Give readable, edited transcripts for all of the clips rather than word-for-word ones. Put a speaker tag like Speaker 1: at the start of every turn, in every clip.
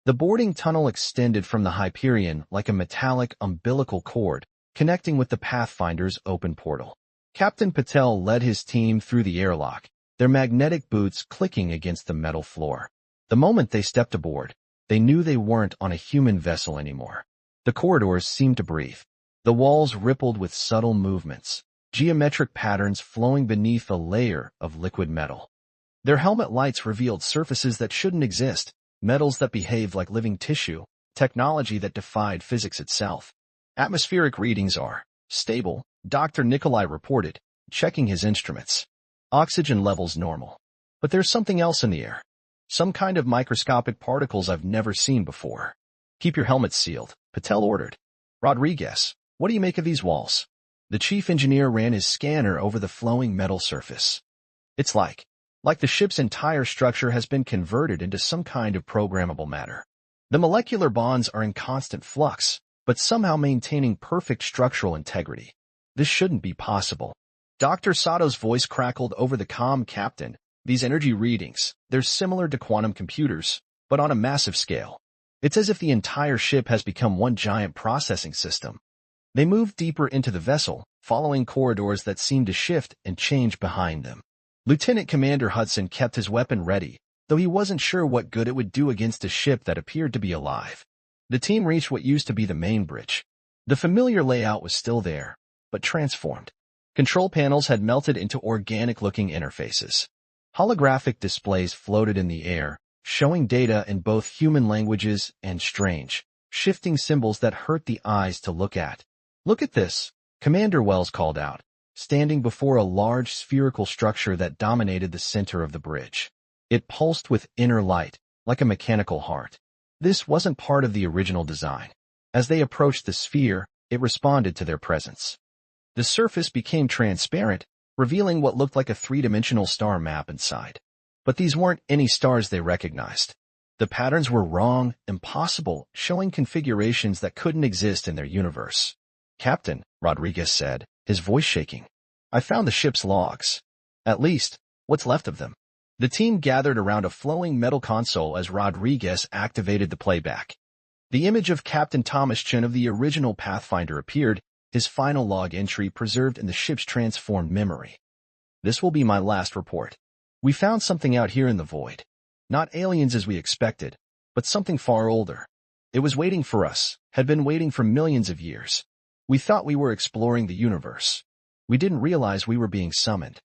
Speaker 1: The boarding tunnel extended from the Hyperion like a metallic umbilical cord, connecting with the Pathfinder's open portal. Captain Patel led his team through the airlock, their magnetic boots clicking against the metal floor. The moment they stepped aboard, they knew they weren't on a human vessel anymore. The corridors seemed to breathe. The walls rippled with subtle movements, geometric patterns flowing beneath a layer of liquid metal. Their helmet lights revealed surfaces that shouldn't exist, metals that behaved like living tissue, technology that defied physics itself. Atmospheric readings are stable, Dr. Nikolai reported, checking his instruments. Oxygen levels normal. But there's something else in the air. Some kind of microscopic particles I've never seen before. Keep your helmets sealed, Patel ordered. Rodriguez, what do you make of these walls? The chief engineer ran his scanner over the flowing metal surface. It's like the ship's entire structure has been converted into some kind of programmable matter. The molecular bonds are in constant flux, but somehow maintaining perfect structural integrity. This shouldn't be possible. Dr. Sato's voice crackled over the comm. Captain, these energy readings, they're similar to quantum computers, but on a massive scale. It's as if the entire ship has become one giant processing system. They moved deeper into the vessel, following corridors that seemed to shift and change behind them. Lieutenant Commander Hudson kept his weapon ready, though he wasn't sure what good it would do against a ship that appeared to be alive. The team reached what used to be the main bridge. The familiar layout was still there, but transformed. Control panels had melted into organic-looking interfaces. Holographic displays floated in the air, showing data in both human languages and strange, shifting symbols that hurt the eyes to look at. Look at this, Commander Wells called out, standing before a large spherical structure that dominated the center of the bridge. It pulsed with inner light, like a mechanical heart. This wasn't part of the original design. As they approached the sphere, it responded to their presence. The surface became transparent, revealing what looked like a three-dimensional star map inside. But these weren't any stars they recognized. The patterns were wrong, impossible, showing configurations that couldn't exist in their universe. Captain, Rodriguez said, his voice shaking. I found the ship's logs. At least, what's left of them. The team gathered around a flowing metal console as Rodriguez activated the playback. The image of Captain Thomas Chen of the original Pathfinder appeared, his final log entry preserved in the ship's transformed memory. This will be my last report. We found something out here in the void. Not aliens as we expected, but something far older. It was waiting for us, had been waiting for millions of years. We thought we were exploring the universe. We didn't realize we were being summoned.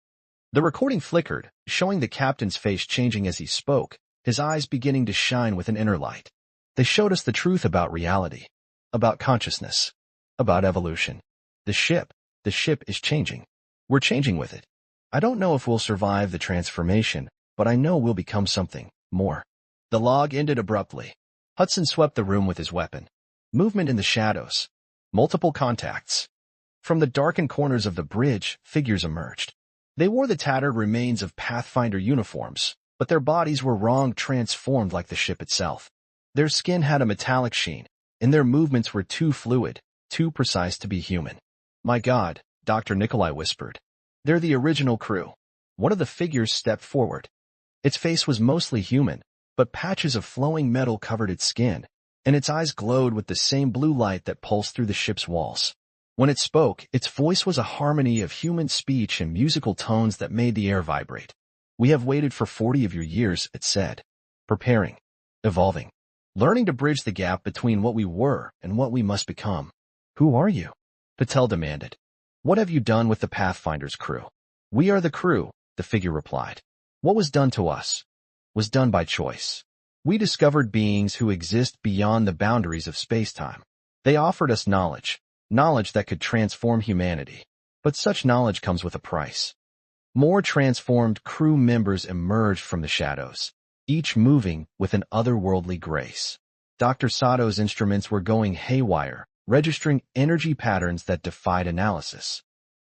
Speaker 1: The recording flickered, showing the captain's face changing as he spoke, his eyes beginning to shine with an inner light. They showed us the truth about reality, about consciousness, about evolution. The ship is changing. We're changing with it. I don't know if we'll survive the transformation, but I know we'll become something more. The log ended abruptly. Hudson swept the room with his weapon. Movement in the shadows. Multiple contacts. From the darkened corners of the bridge, figures emerged. They wore the tattered remains of Pathfinder uniforms, but their bodies were wrong, transformed like the ship itself. Their skin had a metallic sheen, and their movements were too fluid, too precise to be human. My God, Dr. Nikolai whispered. They're the original crew. One of the figures stepped forward. Its face was mostly human, but patches of flowing metal covered its skin, and its eyes glowed with the same blue light that pulsed through the ship's walls. When it spoke, its voice was a harmony of human speech and musical tones that made the air vibrate. We have waited for 40 of your years, it said. Preparing, evolving, learning to bridge the gap between what we were and what we must become. Who are you? Patel demanded. What have you done with the Pathfinder's crew? We are the crew, the figure replied. What was done to us was done by choice. We discovered beings who exist beyond the boundaries of space-time. They offered us knowledge that could transform humanity. But such knowledge comes with a price. More transformed crew members emerged from the shadows, each moving with an otherworldly grace. Dr. Sato's instruments were going haywire, registering energy patterns that defied analysis.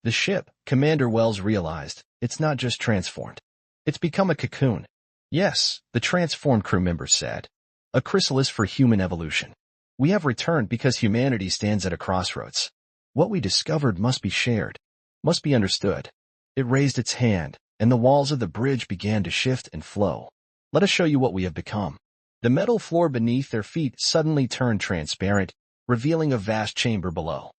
Speaker 1: The ship, Commander Wells realized, it's not just transformed. It's become a cocoon. Yes, the transformed crew members said. A chrysalis for human evolution. We have returned because humanity stands at a crossroads. What we discovered must be shared, must be understood. It raised its hand, and the walls of the bridge began to shift and flow. Let us show you what we have become. The metal floor beneath their feet suddenly turned transparent, revealing a vast chamber below.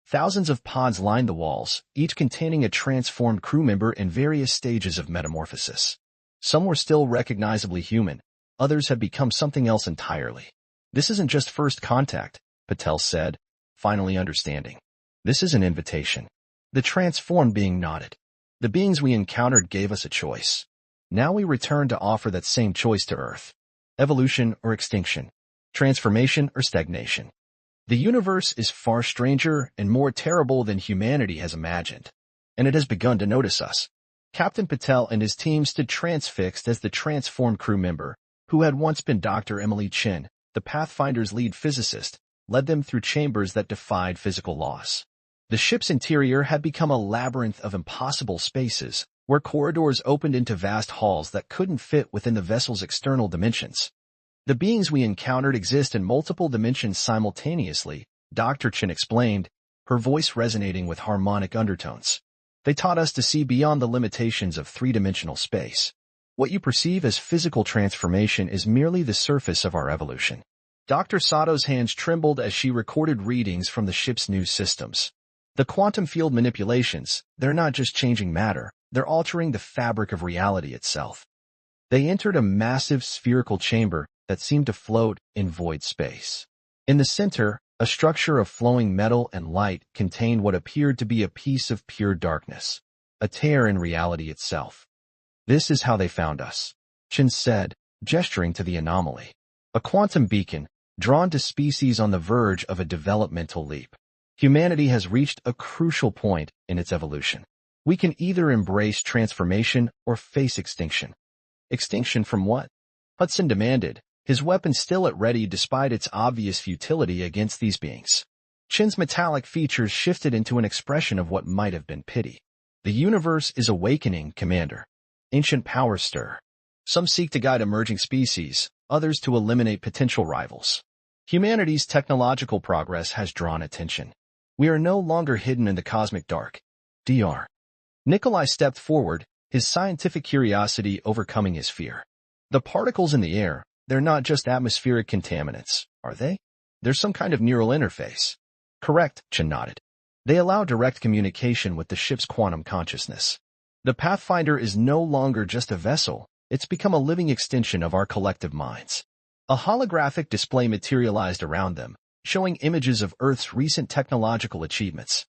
Speaker 1: Thousands of pods lined the walls, each containing a transformed crew member in various stages of metamorphosis. Some were still recognizably human, others had become something else entirely. "This isn't just first contact," Patel said, finally understanding. "This is an invitation." The transformed being nodded. "The beings we encountered gave us a choice. Now we return to offer that same choice to Earth. Evolution or extinction. Transformation or stagnation. The universe is far stranger and more terrible than humanity has imagined, and it has begun to notice us." Captain Patel and his team stood transfixed as the transformed crew member, who had once been Dr. Emily Chin, the Pathfinder's lead physicist, led them through chambers that defied physical laws. The ship's interior had become a labyrinth of impossible spaces, where corridors opened into vast halls that couldn't fit within the vessel's external dimensions. "The beings we encountered exist in multiple dimensions simultaneously," Dr. Chin explained, her voice resonating with harmonic undertones. "They taught us to see beyond the limitations of three-dimensional space. What you perceive as physical transformation is merely the surface of our evolution." Dr. Sato's hands trembled as she recorded readings from the ship's new systems. "The quantum field manipulations, they're not just changing matter, they're altering the fabric of reality itself." They entered a massive spherical chamber that seemed to float in void space. In the center, a structure of flowing metal and light contained what appeared to be a piece of pure darkness, a tear in reality itself. "This is how they found us," Chin said, gesturing to the anomaly. "A quantum beacon, drawn to species on the verge of a developmental leap. Humanity has reached a crucial point in its evolution. We can either embrace transformation or face extinction." "Extinction from what?" Hudson demanded, his weapon still at ready despite its obvious futility against these beings. Chin's metallic features shifted into an expression of what might have been pity. "The universe is awakening, Commander. Ancient powers stir. Some seek to guide emerging species, others to eliminate potential rivals. Humanity's technological progress has drawn attention. We are no longer hidden in the cosmic dark. Dr. Nikolai stepped forward, his scientific curiosity overcoming his fear. "The particles in the air, they're not just atmospheric contaminants, are they? There's some kind of neural interface." "Correct," Chin nodded. "They allow direct communication with the ship's quantum consciousness. The Pathfinder is no longer just a vessel, it's become a living extension of our collective minds." A holographic display materialized around them, showing images of Earth's recent technological achievements.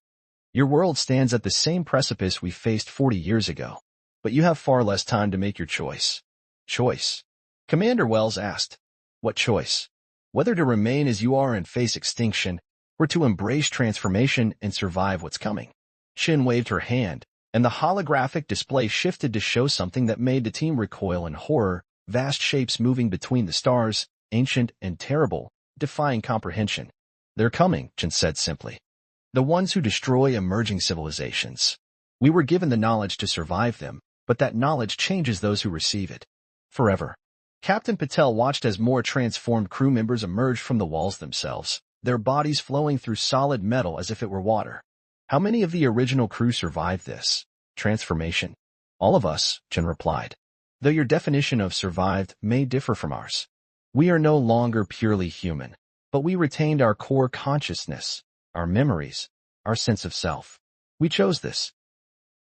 Speaker 1: "Your world stands at the same precipice we faced 40 years ago, but you have far less time to make your choice." "Choice?" Commander Wells asked. "What choice? Whether to remain as you are and face extinction, or to embrace transformation and survive what's coming." Chin waved her hand, and the holographic display shifted to show something that made the team recoil in horror, vast shapes moving between the stars, ancient and terrible, defying comprehension. "They're coming," Chin said simply. "The ones who destroy emerging civilizations. We were given the knowledge to survive them, but that knowledge changes those who receive it. Forever." Captain Patel watched as more transformed crew members emerged from the walls themselves, their bodies flowing through solid metal as if it were water. "How many of the original crew survived this transformation?" "All of us," Chin replied, "though your definition of survived may differ from ours. We are no longer purely human, but we retained our core consciousness, our memories, our sense of self. We chose this."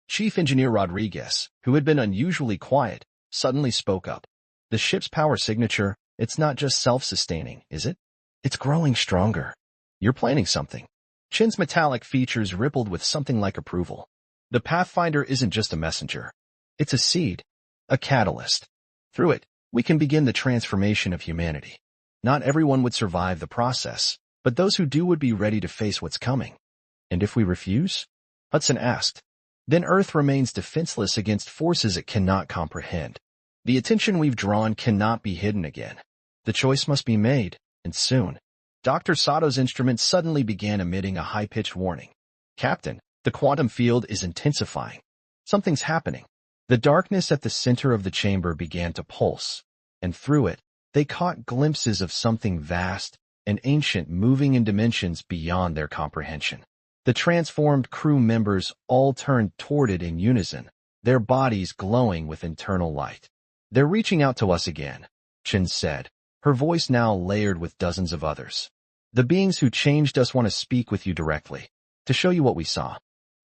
Speaker 1: Chief Engineer Rodriguez, who had been unusually quiet, suddenly spoke up. "The ship's power signature, it's not just self-sustaining, is it? It's growing stronger. You're planning something." Chin's metallic features rippled with something like approval. "The Pathfinder isn't just a messenger. It's a seed, a catalyst. Through it, we can begin the transformation of humanity. Not everyone would survive the process, but those who do would be ready to face what's coming." "And if we refuse?" Hudson asked. "Then Earth remains defenseless against forces it cannot comprehend. The attention we've drawn cannot be hidden again. The choice must be made, and soon." Dr. Sato's instrument suddenly began emitting a high-pitched warning. "Captain, the quantum field is intensifying. Something's happening." The darkness at the center of the chamber began to pulse, and through it, they caught glimpses of something vast and ancient moving in dimensions beyond their comprehension. The transformed crew members all turned toward it in unison, their bodies glowing with internal light. "They're reaching out to us again," Chin said, her voice now layered with dozens of others. The beings who changed us want to speak with you directly, to show you what we saw.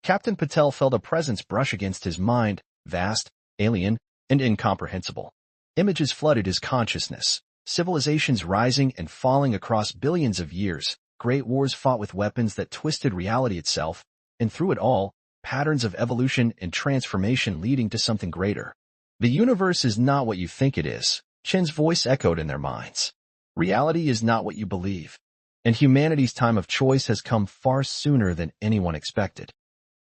Speaker 1: Captain Patel felt a presence brush against his mind, vast, alien, and incomprehensible. Images flooded his consciousness, civilizations rising and falling across billions of years, great wars fought with weapons that twisted reality itself, and through it all, patterns of evolution and transformation leading to something greater. The universe is not what you think it is, Chen's voice echoed in their minds. Reality is not what you believe. And humanity's time of choice has come far sooner than anyone expected.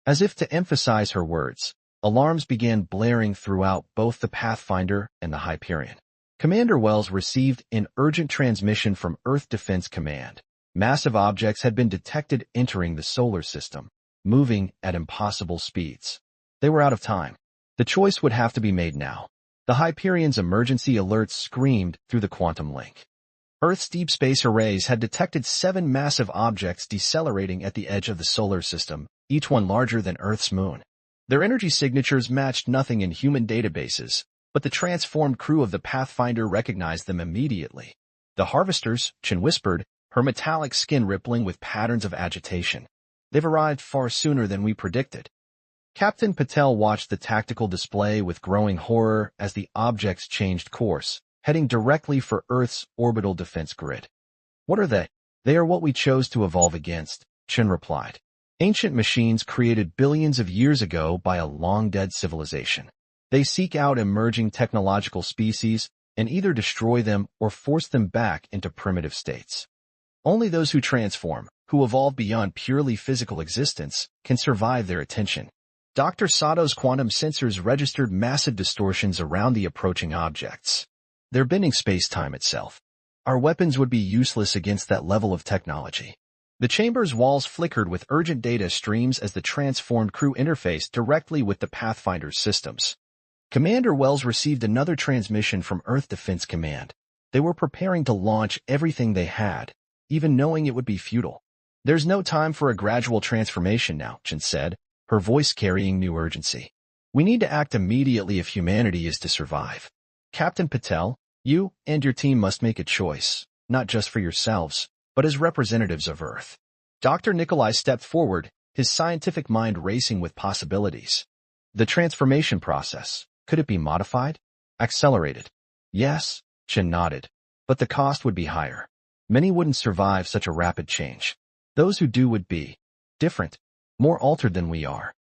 Speaker 1: As if to emphasize her words, alarms began blaring throughout both the Pathfinder and the Hyperion. Commander Wells received an urgent transmission from Earth Defense Command. Massive objects had been detected entering the solar system, moving at impossible speeds. They were out of time. The choice would have to be made now. The Hyperion's emergency alerts screamed through the quantum link. Earth's deep space arrays had detected 7 massive objects decelerating at the edge of the solar system, each one larger than Earth's moon. Their energy signatures matched nothing in human databases, but the transformed crew of the Pathfinder recognized them immediately. The harvesters, Chen whispered, her metallic skin rippling with patterns of agitation. They've arrived far sooner than we predicted. Captain Patel watched the tactical display with growing horror as the objects changed course, heading directly for Earth's orbital defense grid. What are they? They are what we chose to evolve against, Chen replied. Ancient machines created billions of years ago by a long-dead civilization. They seek out emerging technological species and either destroy them or force them back into primitive states. Only those who transform, who evolve beyond purely physical existence, can survive their attention. Dr. Sato's quantum sensors registered massive distortions around the approaching objects. They're bending space-time itself. Our weapons would be useless against that level of technology. The chamber's walls flickered with urgent data streams as the transformed crew interfaced directly with the Pathfinder's systems. Commander Wells received another transmission from Earth Defense Command. They were preparing to launch everything they had, even knowing it would be futile. There's no time for a gradual transformation now, Chen said, her voice carrying new urgency. We need to act immediately if humanity is to survive. Captain Patel, you and your team must make a choice, not just for yourselves, but as representatives of Earth. Dr. Nikolai stepped forward, his scientific mind racing with possibilities. The transformation process, could it be modified? Accelerated? Yes, Chen nodded, but the cost would be higher. Many wouldn't survive such a rapid change. Those who do would be different, more altered than we are.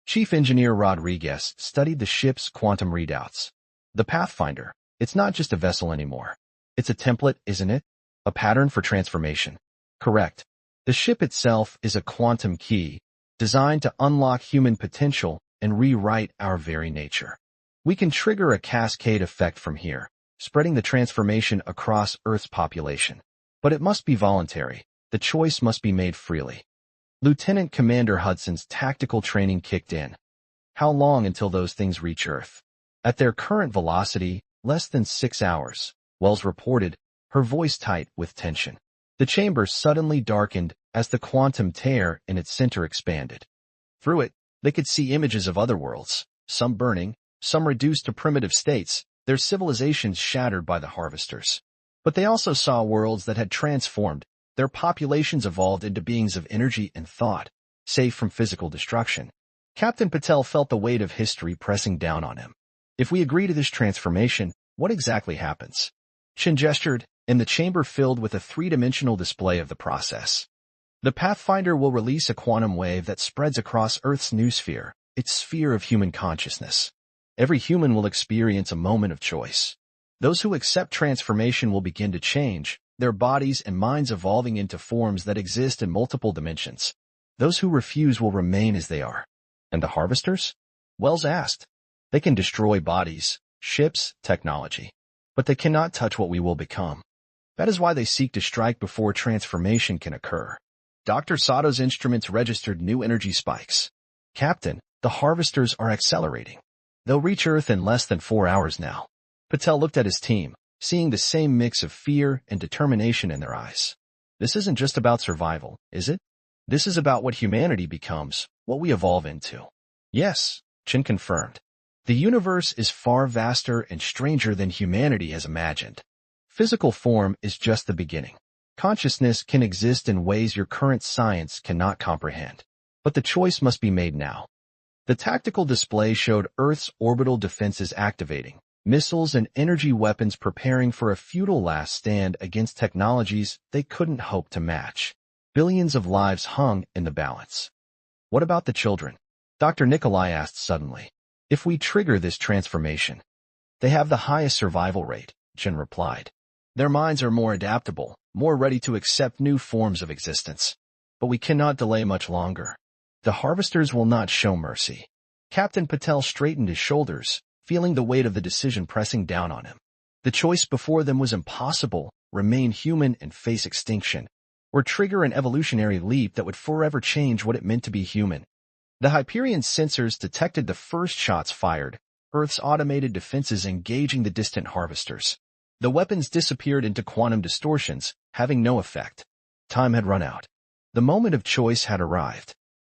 Speaker 1: Chief Engineer Rodriguez studied the ship's quantum readouts. The Pathfinder, it's not just a vessel anymore. It's a template, isn't it? A pattern for transformation. Correct. The ship itself is a quantum key, designed to unlock human potential and rewrite our very nature. We can trigger a cascade effect from here, spreading the transformation across Earth's population. But it must be voluntary. The choice must be made freely. Lieutenant Commander Hudson's tactical training kicked in. How long until those things reach Earth? At their current velocity, less than 6 hours, Wells reported, her voice tight with tension. The chamber suddenly darkened as the quantum tear in its center expanded. Through it, they could see images of other worlds, some burning, some reduced to primitive states, their civilizations shattered by the harvesters. But they also saw worlds that had transformed, their populations evolved into beings of energy and thought, safe from physical destruction. Captain Patel felt the weight of history pressing down on him. If we agree to this transformation, what exactly happens? Chen gestured, and the chamber filled with a three-dimensional display of the process. The Pathfinder will release a quantum wave that spreads across Earth's new sphere, its sphere of human consciousness. Every human will experience a moment of choice. Those who accept transformation will begin to change, their bodies and minds evolving into forms that exist in multiple dimensions. Those who refuse will remain as they are. And the harvesters? Wells asked. They can destroy bodies, ships, technology. But they cannot touch what we will become. That is why they seek to strike before transformation can occur. Dr. Sato's instruments registered new energy spikes. Captain, the harvesters are accelerating. They'll reach Earth in less than 4 hours now. Patel looked at his team, seeing the same mix of fear and determination in their eyes. This isn't just about survival, is it? This is about what humanity becomes, what we evolve into. Yes, Chen confirmed. The universe is far vaster and stranger than humanity has imagined. Physical form is just the beginning. Consciousness can exist in ways your current science cannot comprehend. But the choice must be made now. The tactical display showed Earth's orbital defenses activating, missiles and energy weapons preparing for a futile last stand against technologies they couldn't hope to match. Billions of lives hung in the balance. What about the children? Dr. Nikolai asked suddenly. If we trigger this transformation, they have the highest survival rate, Chen replied. Their minds are more adaptable, more ready to accept new forms of existence. But we cannot delay much longer. The harvesters will not show mercy. Captain Patel straightened his shoulders, feeling the weight of the decision pressing down on him. The choice before them was impossible: remain human and face extinction, or trigger an evolutionary leap that would forever change what it meant to be human. The Hyperion sensors detected the first shots fired, Earth's automated defenses engaging the distant harvesters. The weapons disappeared into quantum distortions, having no effect. Time had run out. The moment of choice had arrived.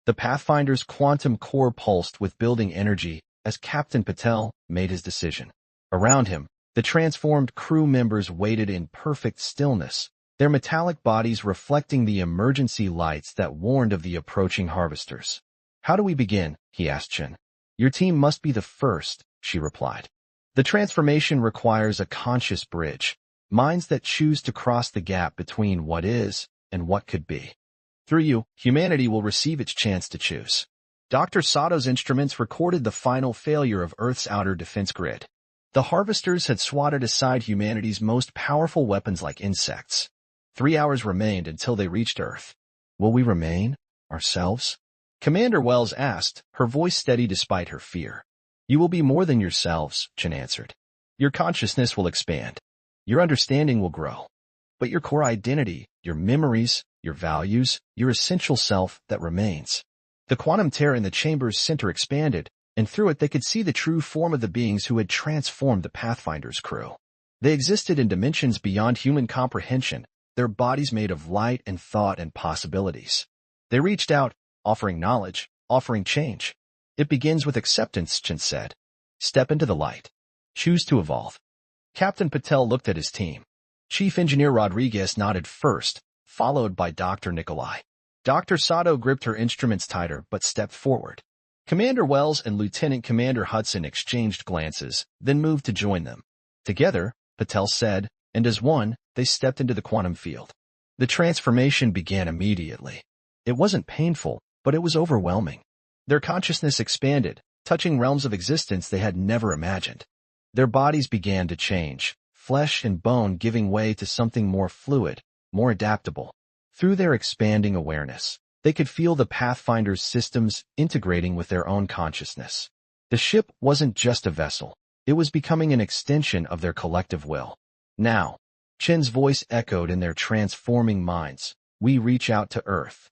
Speaker 1: The Pathfinder's quantum core pulsed with building energy as Captain Patel made his decision. Around him, the transformed crew members waited in perfect stillness, their metallic bodies reflecting the emergency lights that warned of the approaching harvesters. How do we begin? He asked Chen. Your team must be the first, she replied. The transformation requires a conscious bridge, minds that choose to cross the gap between what is and what could be. Through you, humanity will receive its chance to choose. Dr. Sato's instruments recorded the final failure of Earth's outer defense grid. The harvesters had swatted aside humanity's most powerful weapons like insects. 3 hours remained until they reached Earth. Will we remain ourselves? Commander Wells asked, her voice steady despite her fear. You will be more than yourselves, Chen answered. Your consciousness will expand. Your understanding will grow. But your core identity, your memories, your values, your essential self, that remains. The quantum tear in the chamber's center expanded, and through it they could see the true form of the beings who had transformed the Pathfinder's crew. They existed in dimensions beyond human comprehension, their bodies made of light and thought and possibilities. They reached out, offering knowledge, offering change. It begins with acceptance, Chen said. Step into the light. Choose to evolve. Captain Patel looked at his team. Chief Engineer Rodriguez nodded first, followed by Dr. Nikolai. Dr. Sato gripped her instruments tighter but stepped forward. Commander Wells and Lieutenant Commander Hudson exchanged glances, then moved to join them. Together, Patel said, and as one, they stepped into the quantum field. The transformation began immediately. It wasn't painful, but it was overwhelming. Their consciousness expanded, touching realms of existence they had never imagined. Their bodies began to change, flesh and bone giving way to something more fluid, more adaptable. Through their expanding awareness, they could feel the Pathfinder's systems integrating with their own consciousness. The ship wasn't just a vessel. It was becoming an extension of their collective will. Now, Chen's voice echoed in their transforming minds. We reach out to Earth.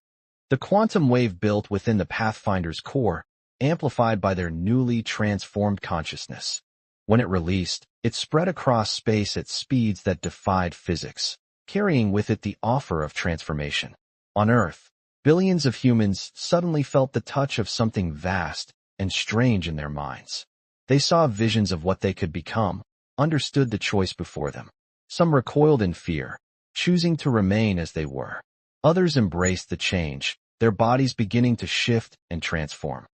Speaker 1: The quantum wave built within the Pathfinder's core, amplified by their newly transformed consciousness. When it released, it spread across space at speeds that defied physics, carrying with it the offer of transformation. On Earth, billions of humans suddenly felt the touch of something vast and strange in their minds. They saw visions of what they could become, understood the choice before them. Some recoiled in fear, choosing to remain as they were. Others embraced the change, their bodies beginning to shift and transform.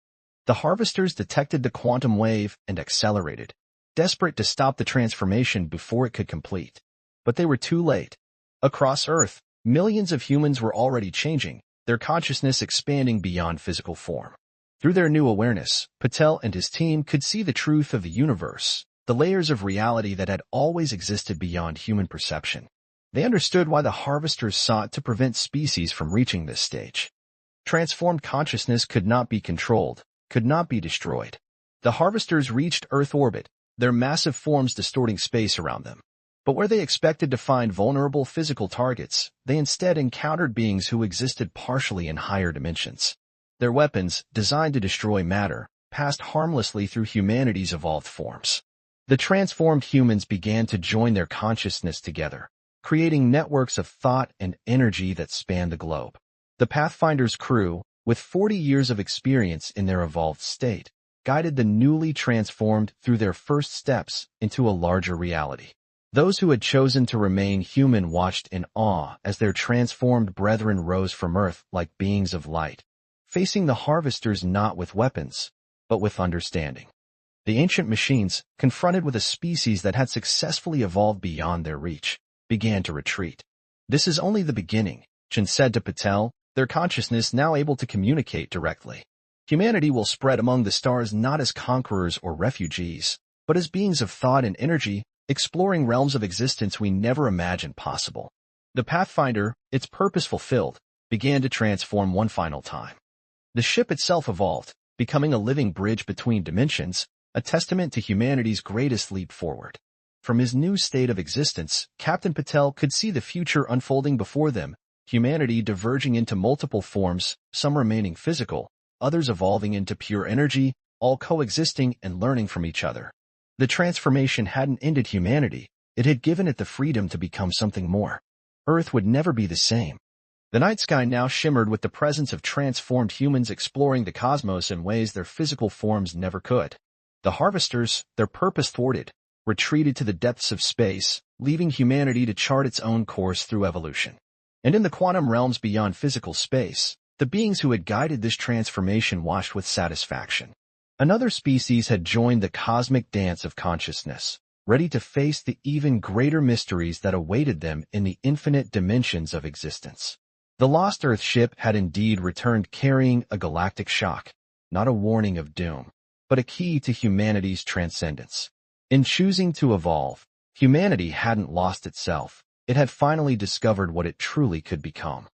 Speaker 1: The harvesters detected the quantum wave and accelerated, desperate to stop the transformation before it could complete. But they were too late. Across Earth, millions of humans were already changing, their consciousness expanding beyond physical form. Through their new awareness, Patel and his team could see the truth of the universe, the layers of reality that had always existed beyond human perception. They understood why the harvesters sought to prevent species from reaching this stage. Transformed consciousness could not be controlled, could not be destroyed. The harvesters reached Earth orbit, their massive forms distorting space around them. But where they expected to find vulnerable physical targets, they instead encountered beings who existed partially in higher dimensions. Their weapons, designed to destroy matter, passed harmlessly through humanity's evolved forms. The transformed humans began to join their consciousness together, creating networks of thought and energy that spanned the globe. The Pathfinder's crew, with 40 years of experience in their evolved state, guided the newly transformed through their first steps into a larger reality. Those who had chosen to remain human watched in awe as their transformed brethren rose from Earth like beings of light, facing the harvesters not with weapons, but with understanding. The ancient machines, confronted with a species that had successfully evolved beyond their reach, began to retreat. "This is only the beginning," Chen said to Patel, their consciousness now able to communicate directly. "Humanity will spread among the stars not as conquerors or refugees, but as beings of thought and energy, exploring realms of existence we never imagined possible." The Pathfinder, its purpose fulfilled, began to transform one final time. The ship itself evolved, becoming a living bridge between dimensions, a testament to humanity's greatest leap forward. From his new state of existence, Captain Patel could see the future unfolding before them, humanity diverging into multiple forms, some remaining physical, others evolving into pure energy, all coexisting and learning from each other. The transformation hadn't ended humanity, it had given it the freedom to become something more. Earth would never be the same. The night sky now shimmered with the presence of transformed humans exploring the cosmos in ways their physical forms never could. The harvesters, their purpose thwarted, retreated to the depths of space, leaving humanity to chart its own course through evolution. And in the quantum realms beyond physical space, the beings who had guided this transformation watched with satisfaction. Another species had joined the cosmic dance of consciousness, ready to face the even greater mysteries that awaited them in the infinite dimensions of existence. The lost Earth ship had indeed returned carrying a galactic shock, not a warning of doom, but a key to humanity's transcendence. In choosing to evolve, humanity hadn't lost itself. It had finally discovered what it truly could become.